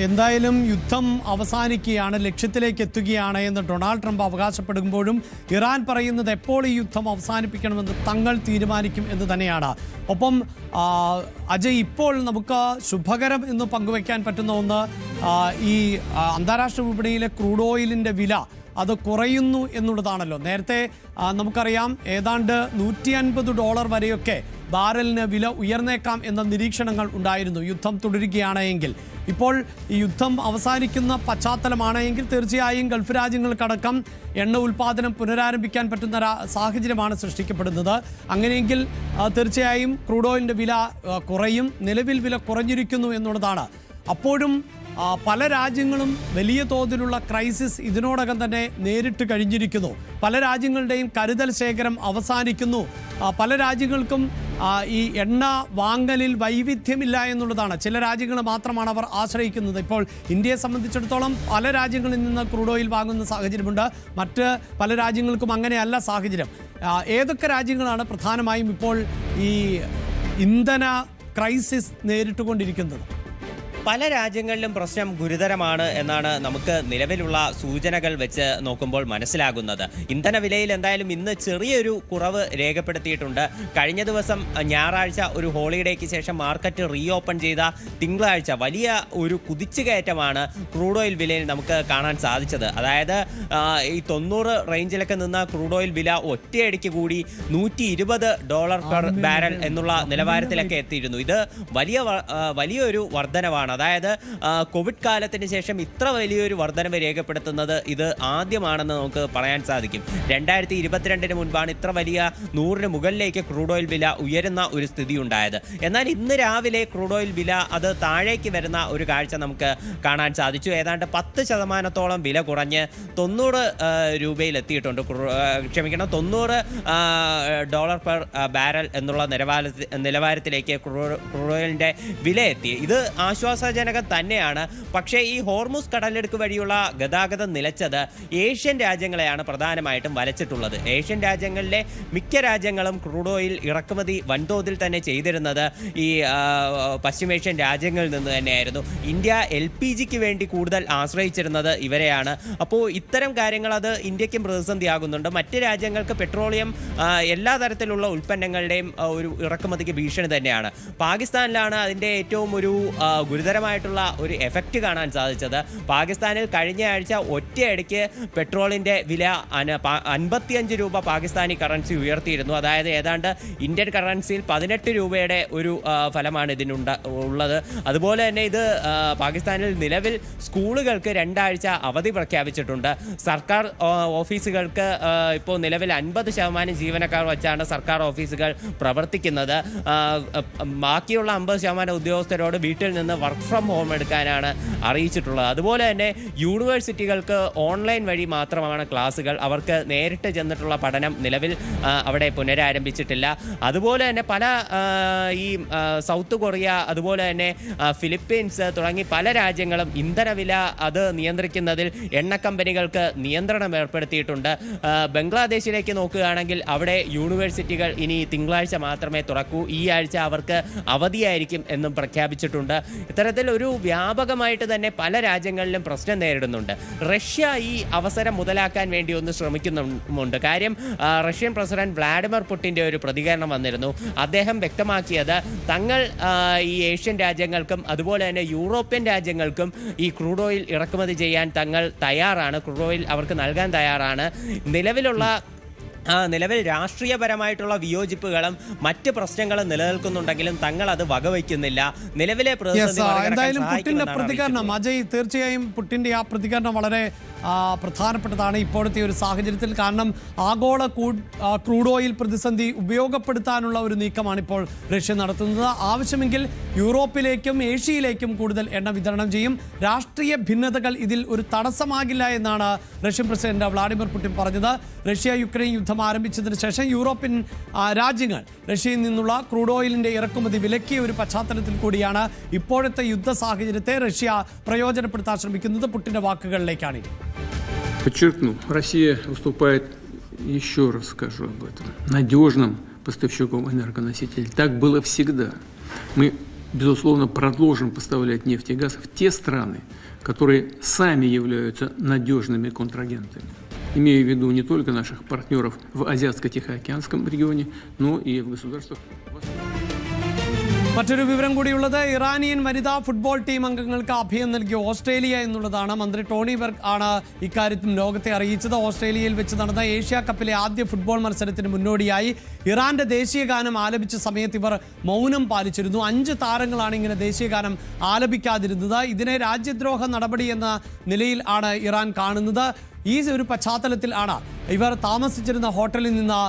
എന്തായാലും യുദ്ധം അവസാനിക്കുകയാണ്, ലക്ഷ്യത്തിലേക്ക് എത്തുകയാണ് എന്ന് ഡൊണാൾഡ് ട്രംപ് അവകാശപ്പെടുമ്പോഴും ഇറാൻ പറയുന്നത് എപ്പോൾ ഈ യുദ്ധം അവസാനിപ്പിക്കണമെന്ന് തങ്ങൾ തീരുമാനിക്കും എന്ന് തന്നെയാണ്. ഒപ്പം അജയ്, ഇപ്പോൾ നമുക്ക് ശുഭകരം എന്ന് പങ്കുവയ്ക്കാൻ പറ്റുന്ന ഒന്ന്, ഈ അന്താരാഷ്ട്ര വിപണിയിലെ ക്രൂഡ് ഓയിലിൻ്റെ വില അത് കുറയുന്നു എന്നുള്ളതാണല്ലോ. നേരത്തെ നമുക്കറിയാം ഏതാണ്ട് $150 വരെയൊക്കെ ബാരലിന് വില ഉയർന്നേക്കാം എന്ന നിരീക്ഷണങ്ങൾ ഉണ്ടായിരുന്നു യുദ്ധം തുടരുകയാണ് എങ്കിൽ. ഇപ്പോൾ ഈ യുദ്ധം അവസാനിക്കുന്ന പശ്ചാത്തലമാണെങ്കിൽ തീർച്ചയായും ഗൾഫ് രാജ്യങ്ങൾക്കടക്കം എണ്ണ ഉൽപ്പാദനം പുനരാരംഭിക്കാൻ പറ്റുന്ന സാഹചര്യമാണ് സൃഷ്ടിക്കപ്പെടുന്നത്. അങ്ങനെയെങ്കിൽ തീർച്ചയായും ക്രൂഡ് ഓയിലിൻ്റെ വില കുറയും. നിലവിൽ വില കുറഞ്ഞിരിക്കുന്നു എന്നുള്ളതാണ്. അപ്പോഴും പല രാജ്യങ്ങളും വലിയ തോതിലുള്ള ക്രൈസിസ് ഇതിനോടകം തന്നെ നേരിട്ട് കഴിഞ്ഞിരിക്കുന്നു. പല രാജ്യങ്ങളുടെയും കരുതൽ ശേഖരം അവസാനിക്കുന്നു. പല രാജ്യങ്ങൾക്കും ഈ എണ്ണ വാങ്ങലിൽ വൈവിധ്യമില്ല എന്നുള്ളതാണ്. ചില രാജ്യങ്ങൾ മാത്രമാണ് അവർ ആശ്രയിക്കുന്നത്. ഇപ്പോൾ ഇന്ത്യയെ സംബന്ധിച്ചിടത്തോളം പല രാജ്യങ്ങളിൽ നിന്ന് ക്രൂഡ് ഓയിൽ വാങ്ങുന്ന സാഹചര്യമുണ്ട്. മറ്റ് പല രാജ്യങ്ങൾക്കും അങ്ങനെയല്ല സാഹചര്യം. ഏതൊക്കെ രാജ്യങ്ങളാണ് പ്രധാനമായും ഇപ്പോൾ ഈ ഇന്ധന ക്രൈസിസ് നേരിട്ടുകൊണ്ടിരിക്കുന്നത്? പല രാജ്യങ്ങളിലും പ്രശ്നം ഗുരുതരമാണ് എന്നാണ് നമുക്ക് നിലവിലുള്ള സൂചനകൾ വെച്ച് നോക്കുമ്പോൾ മനസ്സിലാകുന്നത്. ഇന്ധന വിലയിൽ എന്തായാലും ഇന്ന് ചെറിയൊരു കുറവ് രേഖപ്പെടുത്തിയിട്ടുണ്ട്. കഴിഞ്ഞ ദിവസം ഞായറാഴ്ച ഒരു ഹോളിഡേക്ക് ശേഷം മാർക്കറ്റ് റീ ഓപ്പൺ ചെയ്ത തിങ്കളാഴ്ച വലിയ ഒരു കുതിച്ചുകയറ്റമാണ് ക്രൂഡ് ഓയിൽ വിലയിൽ നമുക്ക് കാണാൻ സാധിച്ചത്. അതായത് ഈ 90 റേഞ്ചിലൊക്കെ നിന്ന ക്രൂഡ് ഓയിൽ വില ഒറ്റയടിക്ക് കൂടി $120 പെർ ബാരൽ എന്നുള്ള നിലവാരത്തിലൊക്കെ എത്തിയിരുന്നു. ഇത് വലിയൊരു വർധനവാണ്. അതായത് കോവിഡ് കാലത്തിന് ശേഷം ഇത്ര വലിയൊരു വർധനവ് രേഖപ്പെടുത്തുന്നത് ഇത് ആദ്യമാണെന്ന് നമുക്ക് പറയാൻ സാധിക്കും. 2022 മുൻപാണ് ഇത്ര വലിയ 100-ന് മുകളിലേക്ക് ക്രൂഡ് ഓയിൽ വില ഉയരുന്ന ഒരു സ്ഥിതി ഉണ്ടായത്. എന്നാൽ ഇന്ന് രാവിലെ ക്രൂഡ് ഓയിൽ വില അത് താഴേക്ക് വരുന്ന ഒരു കാഴ്ച നമുക്ക് കാണാൻ സാധിച്ചു. ഏതാണ്ട് 10% വില കുറഞ്ഞ് 90 രൂപയിൽ എത്തിയിട്ടുണ്ട്. $90 പെർ ബാരൽ എന്നുള്ള നിലവാരത്തിലേക്ക് ക്രൂഡ് ഓയിലിൻ്റെ വില എത്തി. ഇത് ആശ്വാസജനകം തന്നെയാണ്. പക്ഷേ ഈ ഹോർമുസ് കടലെടുക്ക് വഴിയുള്ള ഗതാഗതം നിലച്ചത് ഏഷ്യൻ രാജ്യങ്ങളെയാണ് പ്രധാനമായിട്ടും വലച്ചിട്ടുള്ളത്. ഏഷ്യൻ രാജ്യങ്ങളിലെ മിക്ക രാജ്യങ്ങളും ക്രൂഡ് ഓയിൽ ഇറക്കുമതി വൻതോതിൽ തന്നെ ചെയ്തിരുന്നത് ഈ പശ്ചിമേഷ്യൻ രാജ്യങ്ങളിൽ നിന്ന് തന്നെയായിരുന്നു. ഇന്ത്യ LPGക്ക് വേണ്ടി കൂടുതൽ ആശ്രയിച്ചിരുന്നത് ഇവരെയാണ്. അപ്പോൾ ഇത്തരം കാര്യങ്ങൾ അത് ഇന്ത്യക്കും പ്രതിസന്ധിയാകുന്നുണ്ട്. മറ്റ് രാജ്യങ്ങൾക്ക് പെട്രോളിയം എല്ലാ തരത്തിലുള്ള ഉൽപ്പന്നങ്ങളുടെയും ഒരു ഇറക്കുമതിക്ക് ഭീഷണി തന്നെയാണ്. പാകിസ്ഥാനിലാണ് അതിൻ്റെ ഏറ്റവും ഒരു ഗുരുതരമായിട്ടുള്ള ഒരു എഫക്റ്റ് കാണാൻ സാധിച്ചത്. പാകിസ്ഥാനിൽ കഴിഞ്ഞ ആഴ്ച ഒറ്റയടിക്ക് പെട്രോളിൻ്റെ വില 55 രൂപ പാകിസ്ഥാനി കറൻസി ഉയർത്തിയിരുന്നു. അതായത് ഏതാണ്ട് ഇന്ത്യൻ കറൻസിയിൽ 18 രൂപയുടെ ഒരു ഫലമാണ് ഉള്ളത്. അതുപോലെ തന്നെ ഇത് പാകിസ്ഥാനിൽ നിലവിൽ സ്കൂളുകൾക്ക് 2 ആഴ്ച അവധി പ്രഖ്യാപിച്ചിട്ടുണ്ട്. സർക്കാർ ഓഫീസുകൾക്ക് ഇപ്പോൾ നിലവിൽ 50% ജീവനക്കാർ വച്ചാണ് സർക്കാർ ഓഫീസുകൾ പ്രവർത്തിക്കുന്നത്. ബാക്കിയുള്ള 50% ഉദ്യോഗസ്ഥരോട് വീട്ടിൽ നിന്ന് വർക്ക് ഫ്രം ഹോം എടുക്കാനാണ് അറിയിച്ചിട്ടുള്ളത്. അതുപോലെ തന്നെ യൂണിവേഴ്സിറ്റികൾക്ക് ഓൺലൈൻ വഴി മാത്രമാണ് ക്ലാസ്സുകൾ. അവർക്ക് നേരിട്ട് ചെന്നിട്ടുള്ള പഠനം നിലവിൽ അവിടെ പുനരാരംഭിച്ചിട്ടില്ല. അതുപോലെ തന്നെ പല ഈ സൗത്ത് കൊറിയ, അതുപോലെ തന്നെ ഫിലിപ്പീൻസ് തുടങ്ങി പല രാജ്യങ്ങളും ഇന്ധനവില അത് നിയന്ത്രിക്കുന്നതിൽ എണ്ണ കമ്പനികൾക്ക് നിയന്ത്രണം ഏർപ്പെടുത്തിയിട്ടുണ്ട്. ബംഗ്ലാദേശിലേക്ക് നോക്കുകയാണെങ്കിൽ അവിടെ യൂണിവേഴ്സിറ്റികൾ ഇനി തിങ്കളാഴ്ച മാത്രമേ തുറക്കൂ. ഈ ആഴ്ച അവർക്ക് അവധിയായിരിക്കും എന്നും പ്രഖ്യാപിച്ചിട്ടുണ്ട്. ഇത്തരത്തിൽ ഒരു വ്യാപകമായിട്ട് തന്നെ പല രാജ്യങ്ങളിലും പ്രശ്നം നേരിടുന്നുണ്ട്. റഷ്യ ഈ അവസരം മുതലാക്കാൻ വേണ്ടി ഒന്ന് ശ്രമിക്കുന്നുമുണ്ട്. കാര്യം റഷ്യൻ പ്രസിഡന്റ് വ്ളാഡിമിർ പുടിൻ്റെ ഒരു പ്രതികരണം വന്നിരുന്നു. അദ്ദേഹം വ്യക്തമാക്കിയത് തങ്ങൾ ഈ ഏഷ്യൻ രാജ്യങ്ങൾക്കും അതുപോലെ തന്നെ യൂറോപ്യൻ രാജ്യങ്ങൾക്കും ഈ ക്രൂഡ് ഓയിൽ ഇറക്കുമതി ചെയ്യാൻ തങ്ങൾ തയ്യാറാണ്, ക്രൂഡ് ഓയിൽ അവർക്ക് നൽകാൻ തയ്യാറാണ്. നിലവിൽ രാഷ്ട്രീയപരമായിട്ടുള്ള വിയോജിപ്പുകളും മറ്റ് പ്രശ്നങ്ങളും നിലനിൽക്കുന്നുണ്ടെങ്കിലും തങ്ങൾ അത് വകവയ്ക്കുന്നില്ല. നിലവിലെ എന്തായാലും പുടിൻ്റെ പ്രതികരണം, അജയ്, തീർച്ചയായും പുടിൻ്റെ ആ പ്രതികരണം വളരെ പ്രധാനപ്പെട്ടതാണ് ഇപ്പോഴത്തെ ഒരു സാഹചര്യത്തിൽ. കാരണം ആഗോള ക്രൂഡ് ഓയിൽ പ്രതിസന്ധി ഉപയോഗപ്പെടുത്താനുള്ള ഒരു നീക്കമാണ് ഇപ്പോൾ റഷ്യ നടത്തുന്നത്. ആവശ്യമെങ്കിൽ യൂറോപ്പിലേക്കും ഏഷ്യയിലേക്കും കൂടുതൽ എണ്ണ വിതരണം ചെയ്യും. രാഷ്ട്രീയ ഭിന്നതകൾ ഇതിൽ ഒരു തടസ്സമാകില്ല എന്നാണ് റഷ്യൻ പ്രസിഡന്റ് വ്ളാഡിമിർ പുടിൻ പറഞ്ഞത്. റഷ്യ യുക്രൈൻ യുദ്ധം ആരംഭിച്ചതിന് ശേഷം യൂറോപ്യൻ രാജ്യങ്ങൾ റഷ്യയിൽ നിന്നുള്ള ക്രൂഡ് ഓയിലിന്റെ ഇറക്കുമതി വിലക്കിയ ഒരു പശ്ചാത്തലത്തിൽ കൂടിയാണ് ഇപ്പോഴത്തെ യുദ്ധ സാഹചര്യത്തെ റഷ്യ പ്രയോജനപ്പെടുത്താൻ ശ്രമിക്കുന്നത്. പുടിൻ്റെ വാക്കുകളിലേക്കാണ്. Подчеркну, Россия выступает, еще раз скажу об этом, надежным поставщиком энергоносителей. Так было всегда. Мы безусловно, продолжим поставлять нефть и газ в те страны, которые сами являются надежными контрагентами. Имею в виду не только наших партнеров в Азиатско-Тихоокеанском регионе, но и в государствах. മറ്റൊരു വിവരം കൂടിയുള്ളത് ഇറാനിയൻ വനിതാ ഫുട്ബോൾ ടീം അംഗങ്ങൾക്ക് അഭയം നൽകിയ ഓസ്ട്രേലിയ എന്നുള്ളതാണ്. മന്ത്രി ടോണി ബെർഗ് ആണ് ഇക്കാര്യത്തിൽ ലോകത്തെ അറിയിച്ചത്. ഓസ്ട്രേലിയയിൽ വെച്ച് നടന്ന ഏഷ്യ കപ്പിലെ ആദ്യ ഫുട്ബോൾ മത്സരത്തിന് മുന്നോടിയായി ഇറാന്റെ ദേശീയ ഗാനം ആലപിച്ച സമയത്ത് ഇവർ മൗനം പാലിച്ചിരുന്നു. 5 താരങ്ങളാണ് ഇങ്ങനെ ദേശീയ ഗാനം ആലപിക്കാതിരുന്നത്. ഇതിനെ രാജ്യദ്രോഹ നടപടി എന്ന നിലയിൽ ആണ് ഇറാൻ കാണുന്നത്. ഈ ഒരു പശ്ചാത്തലത്തിൽ ആണ് ഇവർ താമസിച്ചിരുന്ന ഹോട്ടലിൽ നിന്ന്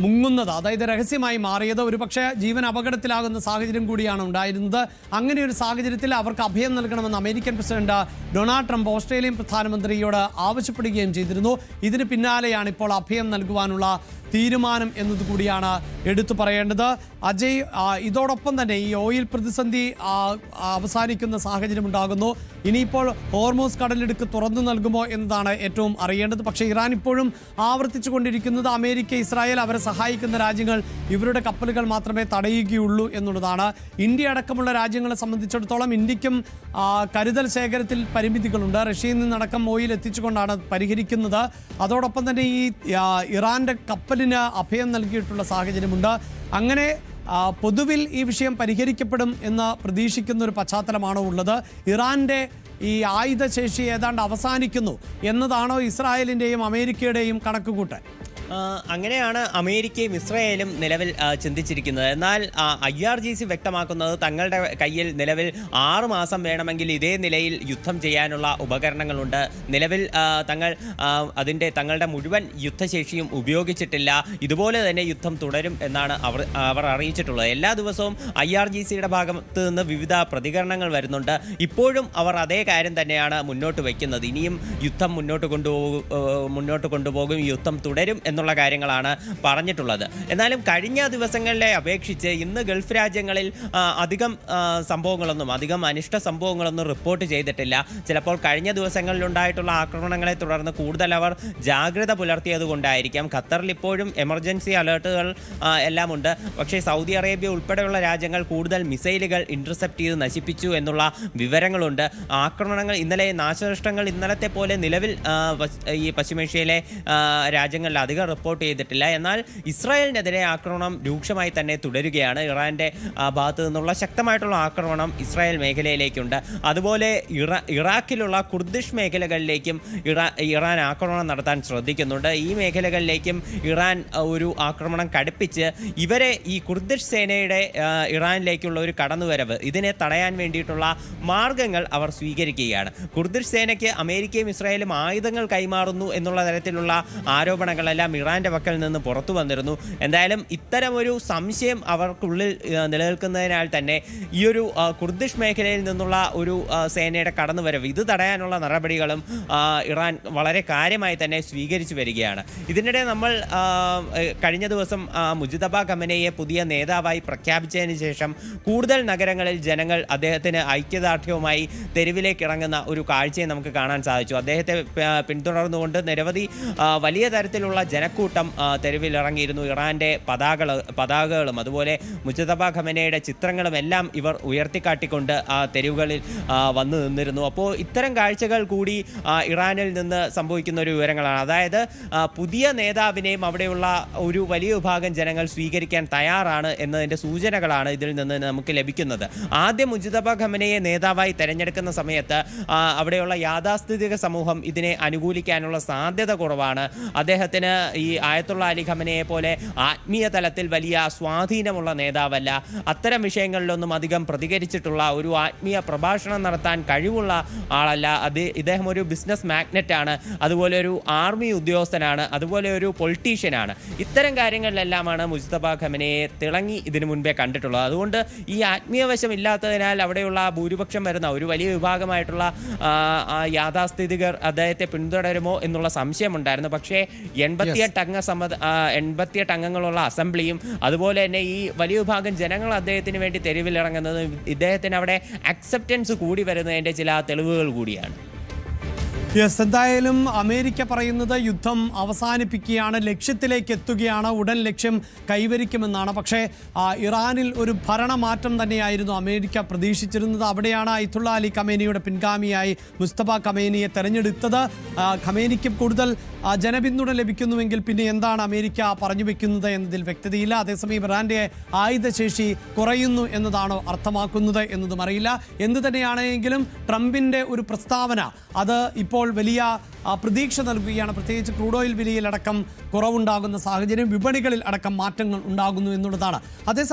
മുങ്ങുന്നത്, അതായത് രഹസ്യമായി മാറിയത്. ഒരുപക്ഷെ ജീവൻ അപകടത്തിലാകുന്ന സാഹചര്യം കൂടിയാണ് ഉണ്ടായിരുന്നത്. അങ്ങനെ ഒരു സാഹചര്യത്തിൽ അവർക്ക് അഭയം നൽകണമെന്ന് American president Donald Trump Australian പ്രധാനമന്ത്രിയോട് ആവശ്യപ്പെടുകയും ചെയ്തിരുന്നു. ഇതിന് പിന്നാലെയാണ് ഇപ്പോൾ അഭയം നൽകുവാനുള്ള തീരുമാനം എന്നതുകൂടിയാണ് എടുത്തു പറയേണ്ടത്. അജയ്, ഇതോടൊപ്പം തന്നെ ഈ ഓയിൽ പ്രതിസന്ധി അവസാനിക്കുന്ന സാഹചര്യം ഉണ്ടാകുന്നു. ഇനിയിപ്പോൾ ഹോർമൂസ് കടലിടുക്ക് തുറന്നു നൽകുമോ എന്നതാണ് ഏറ്റവും അറിയേണ്ടത്. പക്ഷേ ഇറാൻ ഇപ്പോഴും ആവർത്തിച്ചു കൊണ്ടിരിക്കുന്നത് അമേരിക്ക, ഇസ്രായേൽ, അവരെ സഹായിക്കുന്ന രാജ്യങ്ങൾ ഇവരുടെ കപ്പലുകൾ മാത്രമേ തടയുകയുള്ളൂ എന്നുള്ളതാണ്. ഇന്ത്യ അടക്കമുള്ള രാജ്യങ്ങളെ സംബന്ധിച്ചിടത്തോളം ഇന്ത്യക്കും കരുതൽ ശേഖരത്തിൽ പരിമിതികളുണ്ട്. റഷ്യയിൽ നിന്നടക്കം ഓയിൽ എത്തിച്ചുകൊണ്ടാണ് പരിഹരിക്കുന്നത്. അതോടൊപ്പം തന്നെ ഈ ഇറാന്റെ കപ്പലിന് അഭയം നൽകിയിട്ടുള്ള സാഹചര്യമുണ്ട്. അങ്ങനെ പൊതുവിൽ ഈ വിഷയം പരിഹരിക്കപ്പെടും എന്ന് പ്രതീക്ഷിക്കുന്ന ഒരു പശ്ചാത്തലമാണോ ഉള്ളത്? ഇറാന്റെ ഈ ആയുധശേഷി ഏതാണ്ട് അവസാനിക്കുന്നു എന്നതാണോ ഇസ്രായേലിൻ്റെയും അമേരിക്കയുടെയും കണക്കുകൂട്ടൽ? അങ്ങനെയാണ് അമേരിക്കയും ഇസ്രായേലും നിലവിൽ ചിന്തിച്ചിരിക്കുന്നത്. എന്നാൽ IRGC വ്യക്തമാക്കുന്നത് തങ്ങളുടെ കയ്യിൽ നിലവിൽ 6 മാസം വേണമെങ്കിൽ ഇതേ നിലയിൽ യുദ്ധം ചെയ്യാനുള്ള ഉപകരണങ്ങളുണ്ട്. നിലവിൽ തങ്ങളുടെ മുഴുവൻ യുദ്ധശേഷിയും ഉപയോഗിച്ചിട്ടില്ല. ഇതുപോലെ തന്നെ യുദ്ധം തുടരും എന്നാണ് അവർ അറിയിച്ചിട്ടുള്ളത്. എല്ലാ ദിവസവും IRGCയുടെ ഭാഗത്ത് നിന്ന് വിവിധ പ്രതികരണങ്ങൾ വരുന്നുണ്ട്. ഇപ്പോഴും അവർ അതേ കാര്യം തന്നെയാണ് മുന്നോട്ട് വയ്ക്കുന്നത്. ഇനിയും യുദ്ധം മുന്നോട്ട് കൊണ്ടുപോകും, യുദ്ധം തുടരും എന്നുള്ള കാര്യങ്ങളാണ് പറഞ്ഞിട്ടുള്ളത്. എന്നാലും കഴിഞ്ഞ ദിവസങ്ങളിലെ അപേക്ഷിച്ച് ഇന്ന് ഗൾഫ് രാജ്യങ്ങളിൽ അധികം അനിഷ്ട സംഭവങ്ങളൊന്നും റിപ്പോർട്ട് ചെയ്തിട്ടില്ല. ചിലപ്പോൾ കഴിഞ്ഞ ദിവസങ്ങളിലുണ്ടായിട്ടുള്ള ആക്രമണങ്ങളെ തുടർന്ന് കൂടുതൽ അവർ ജാഗ്രത പുലർത്തിയതുകൊണ്ടായിരിക്കാം. ഖത്തറിൽ ഇപ്പോഴും എമർജൻസി അലേർട്ടുകൾ എല്ലാം ഉണ്ട്. പക്ഷേ സൗദി അറേബ്യ ഉൾപ്പെടെയുള്ള രാജ്യങ്ങൾ കൂടുതൽ മിസൈലുകൾ ഇന്റർസെപ്റ്റ് ചെയ്ത് നശിപ്പിച്ചു എന്നുള്ള വിവരങ്ങളുണ്ട്. ആക്രമണങ്ങൾ നാശനഷ്ടങ്ങൾ ഇന്നലത്തെ പോലെ നിലവിൽ ഈ പശ്ചിമേഷ്യയിലെ രാജ്യങ്ങളിൽ അധികം റിപ്പോർട്ട് ചെയ്തിട്ടില്ല. എന്നാൽ ഇസ്രായേലിനെതിരെ ആക്രമണം രൂക്ഷമായി തന്നെ തുടരുകയാണ്. ഇറാന്റെ ഭാഗത്തു നിന്നുള്ള ശക്തമായിട്ടുള്ള ആക്രമണം ഇസ്രായേൽ മേഖലയിലേക്കുണ്ട്. അതുപോലെ ഇറാഖിലുള്ള കുർദിഷ് മേഖലകളിലേക്കും ഇറാൻ ആക്രമണം നടത്താൻ ശ്രദ്ധിക്കുന്നുണ്ട്. ഈ മേഖലകളിലേക്കും ഇറാൻ ഒരു ആക്രമണം കടുപ്പിച്ച് ഈ കുർദിഷ് സേനയുടെ ഇറാനിലേക്കുള്ള ഒരു കടന്നുവരവ്, ഇതിനെ തടയാൻ വേണ്ടിയിട്ടുള്ള മാർഗങ്ങൾ അവർ സ്വീകരിക്കുകയാണ്. കുർദിഷ് സേനയ്ക്ക് അമേരിക്കയും ഇസ്രായേലും ആയുധങ്ങൾ കൈമാറുന്നു എന്നുള്ള തരത്തിലുള്ള ആരോപണങ്ങളെല്ലാം ഇറാന്റെ പക്കൽ നിന്ന് പുറത്തു വന്നിരുന്നു. എന്തായാലും ഇത്തരം ഒരു സംശയം അവർക്കുള്ളിൽ നിലനിൽക്കുന്നതിനാൽ തന്നെ ഈ ഒരു കുർദിഷ് മേഖലയിൽ നിന്നുള്ള ഒരു സേനയുടെ കടന്നുവരവ്, ഇത് തടയാനുള്ള നടപടികളും ഇറാൻ വളരെ കാര്യമായി തന്നെ സ്വീകരിച്ചു വരികയാണ്. ഇതിനിടെ നമ്മൾ കഴിഞ്ഞ ദിവസം മുജ്തബ ഖമനയെ പുതിയ നേതാവായി പ്രഖ്യാപിച്ചതിന് ശേഷം കൂടുതൽ നഗരങ്ങളിൽ ജനങ്ങൾ അദ്ദേഹത്തിന് ഐക്യദാർഢ്യവുമായി തെരുവിലേക്ക് ഇറങ്ങുന്ന ഒരു കാഴ്ചയെ നമുക്ക് കാണാൻ സാധിച്ചു. അദ്ദേഹത്തെ പിന്തുടർന്നുകൊണ്ട് നിരവധി വലിയ തരത്തിലുള്ള ജനക്കൂട്ടം തെരുവിലിറങ്ങിയിരുന്നു. ഇറാന്റെ പതാകകളും അതുപോലെ മുജ്തബ ഖമനയുടെ ചിത്രങ്ങളും എല്ലാം ഇവർ ഉയർത്തിക്കാട്ടിക്കൊണ്ട് തെരുവുകളിൽ വന്നു നിന്നിരുന്നു. അപ്പോൾ ഇത്തരം കാഴ്ചകൾ കൂടി ഇറാനിൽ നിന്ന് സംഭവിക്കുന്ന ഒരു വിവരങ്ങളാണ്. അതായത് പുതിയ നേതാവിനെയും അവിടെയുള്ള ഒരു വലിയ വിഭാഗം ജനങ്ങൾ സ്വീകരിക്കാൻ തയ്യാറാണ് എന്നതിൻ്റെ സൂചനകളാണ് ഇതിൽ നിന്ന് നമുക്ക് ലഭിക്കുന്നത്. ആദ്യം മുജ്തബ ഖമനയെ നേതാവായി തെരഞ്ഞെടുക്കുന്ന സമയത്ത് അവിടെയുള്ള യാഥാസ്ഥിതിക സമൂഹം ഇതിനെ അനുകൂലിക്കാനുള്ള സാധ്യത കുറവാണ്. അദ്ദേഹത്തിന് ഈ ആയത്തുള്ള അലി ഖമനയെ പോലെ ആത്മീയ തലത്തിൽ വലിയ സ്വാധീനമുള്ള നേതാവല്ല. അത്തരം വിഷയങ്ങളിലൊന്നും അധികം പ്രതികരിച്ചിട്ടുള്ള ഒരു ആത്മീയ പ്രഭാഷണം നടത്താൻ കഴിവുള്ള ആളല്ല. ഇദ്ദേഹം ഒരു ബിസിനസ് മാഗ്നറ്റാണ്, അതുപോലെ ഒരു ആർമി ഉദ്യോഗസ്ഥനാണ്, അതുപോലെ ഒരു പൊളിറ്റീഷ്യനാണ്. ഇത്തരം കാര്യങ്ങളിലെല്ലാമാണ് മുജ്തബ ഖമനയെ തിളങ്ങി ഇതിനു മുൻപേ കണ്ടിട്ടുള്ളത്. അതുകൊണ്ട് ഈ ആത്മീയ വശം ഇല്ലാത്തതിനാൽ അവിടെയുള്ള ഭൂരിപക്ഷം വരുന്ന ഒരു വലിയ വിഭാഗമായിട്ടുള്ള യാഥാസ്ഥിതികർ അദ്ദേഹത്തെ പിന്തുടരുമോ എന്നുള്ള സംശയമുണ്ടായിരുന്നു. പക്ഷേ 88 അംഗങ്ങളുള്ള അസംബ്ലിയും അതുപോലെ തന്നെ ഈ വലിയ വിഭാഗം ജനങ്ങൾ അദ്ദേഹത്തിന് വേണ്ടി തെരുവിലിറങ്ങുന്നതും ഇദ്ദേഹത്തിന് അവിടെ അക്സെപ്റ്റൻസ് കൂടി വരുന്നതിൻ്റെ ചില തെളിവുകൾ കൂടിയാണ്. യെസ്, എന്തായാലും അമേരിക്ക പറയുന്നത് യുദ്ധം അവസാനിപ്പിക്കുകയാണ്, ലക്ഷ്യത്തിലേക്ക് എത്തുകയാണ്, ഉടൻ ലക്ഷ്യം കൈവരിക്കുമെന്നാണ്. പക്ഷേ ഇറാനിൽ ഒരു ഭരണമാറ്റം തന്നെയായിരുന്നു അമേരിക്ക പ്രതീക്ഷിച്ചിരുന്നത്. അവിടെയാണ് അയത്തുള്ള അലി ഖമേനിയുടെ പിൻഗാമിയായി മുസ്തഫ ഖമേനിയെ തെരഞ്ഞെടുത്തത്. ഖമേനിക്ക് കൂടുതൽ ജനപിന്തുണ ലഭിക്കുന്നുവെങ്കിൽ പിന്നെ എന്താണ് അമേരിക്ക പറഞ്ഞു വെക്കുന്നത് എന്നതിൽ വ്യക്തതയില്ല. അതേസമയം ഇറാന്റെ ആയുധശേഷി കുറയുന്നു എന്നതാണോ അർത്ഥമാക്കുന്നത് എന്നതും അറിയില്ല. എന്തു തന്നെയാണെങ്കിലും ട്രംപിന്റെ ഒരു പ്രസ്താവന അത് ഇപ്പോൾ വലിയ പ്രതീക്ഷ നൽകുകയാണ്. പ്രത്യേകിച്ച് ക്രൂഡ് ഓയിൽ വിലയിലടക്കം കുറവുണ്ടാകുന്ന സാഹചര്യം, വിപണികളിൽ അടക്കം മാറ്റങ്ങൾ ഉണ്ടാകുന്നു എന്നുള്ളതാണ്. അതേസമയം